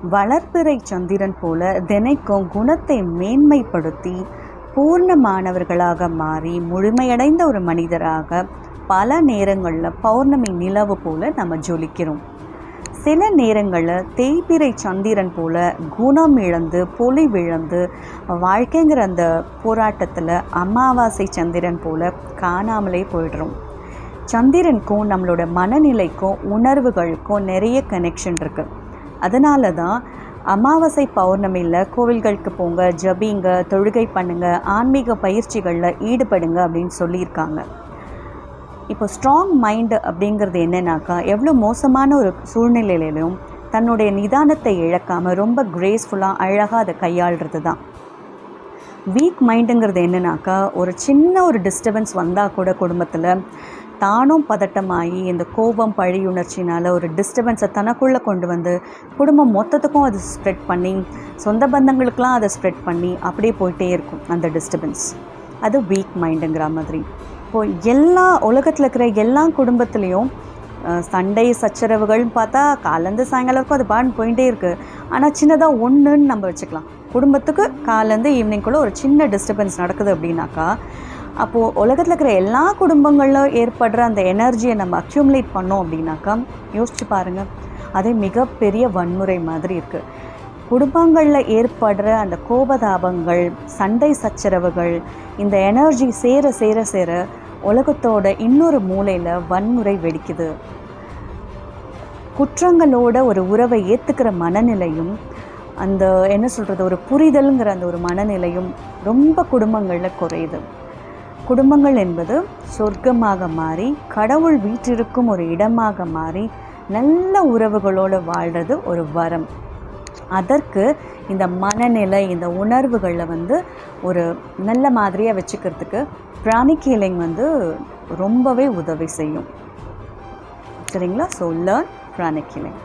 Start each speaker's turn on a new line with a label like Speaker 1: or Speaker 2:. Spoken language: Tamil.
Speaker 1: வளர்பிறை சந்திரன் போல தினைக்கும் குணத்தை மேன்மைப்படுத்தி பூர்ணமானவர்களாக மாறி முழுமையடைந்த ஒரு மனிதராக பல நேரங்களில் பௌர்ணமி நிலவு போல் நம்ம ஜொலிக்கிறோம். சில நேரங்களில் தேய்பிறை சந்திரன் போல் குணம் இழந்து பொலிவிழந்து வாழ்க்கைங்கிற அந்த போராட்டத்தில் அமாவாசை சந்திரன் போல் காணாமலே போயிடுறோம். சந்திரனுக்கும் நம்மளோட மனநிலைக்கும் உணர்வுகளுக்கும் நிறைய கனெக்ஷன் இருக்குது. அதனால தான் அமாவாசை பௌர்ணமியில் கோவில்களுக்கு போங்க, ஜபிங்க, தொழுகை பண்ணுங்க, ஆன்மீக பயிற்சிகளில் ஈடுபடுங்க அப்படின்னு சொல்லியிருக்காங்க. இப்போ ஸ்ட்ராங் மைண்டு அப்படிங்கிறது என்னன்னாக்கா, எவ்வளோ மோசமான ஒரு சூழ்நிலையிலும் தன்னுடைய நிதானத்தை இழக்காமல் ரொம்ப கிரேஸ்ஃபுல்லாக அழகாக அதை கையாளுறது தான். வீக் மைண்டுங்கிறது என்னன்னாக்கா, ஒரு சின்ன ஒரு டிஸ்டர்பன்ஸ் வந்தால் கூட குடும்பத்தில் தானும் பதட்டமாகி இந்த கோபம் பழியுணர்ச்சினால் ஒரு டிஸ்டர்பன்ஸை தனக்குள்ளே கொண்டு வந்து குடும்பம் மொத்தத்துக்கும் அது ஸ்ப்ரெட் பண்ணி சொந்த பந்தங்களுக்கெலாம் அதை ஸ்ப்ரெட் பண்ணி அப்படியே போயிட்டே இருக்கும் அந்த டிஸ்டர்பன்ஸ். அது வீக் மைண்டுங்கிற மாதிரி. இப்போது எல்லா உலகத்தில் இருக்கிற எல்லா குடும்பத்துலேயும் சண்டை சச்சரவுகள்னு பார்த்தா காலேருந்து சாயங்காலம் அது பாட்டு போயிட்டே இருக்குது. ஆனால் சின்னதாக ஒன்றுன்னு நம்ம வச்சுக்கலாம். குடும்பத்துக்கு காலேருந்து ஈவினிங்குள்ளே ஒரு சின்ன டிஸ்டர்பன்ஸ் நடக்குது அப்படின்னாக்கா, அப்போது உலகத்தில் இருக்கிற எல்லா குடும்பங்களில் ஏற்படுற அந்த எனர்ஜியை நம்ம அக்யூமுலேட் பண்ணோம் அப்படின்னாக்கா, யோசிச்சு பாருங்கள், அதே மிகப்பெரிய வன்முறை மாதிரி இருக்குது. குடும்பங்களில் ஏற்படுற அந்த கோபதாபங்கள், சண்டை சச்சரவுகள், இந்த எனர்ஜி சேர சேர சேர உலகத்தோட இன்னொரு மூலையில் வன்முறை வெடிக்குது. குற்றங்களோட ஒரு உறவை ஏற்றுக்கிற மனநிலையும், அந்த என்ன சொல்கிறது, ஒரு புரிதலுங்கிற அந்த ஒரு மனநிலையும் ரொம்ப குடும்பங்களில் குறையுது. குடும்பங்கள் என்பது சொர்க்கமாக மாறி கடவுள் வீற்றிருக்கும் ஒரு இடமாக மாறி நல்ல உறவுகளோடு வாழ்கிறது ஒரு வரம். அதற்கு இந்த மனநிலை, இந்த உணர்வுகளில் ஒரு நல்ல மாதிரியாக வச்சுக்கிறதுக்கு பிராணிக் ஹீலிங் ரொம்பவே உதவி செய்யும். சரிங்களா? So learn pranic healing.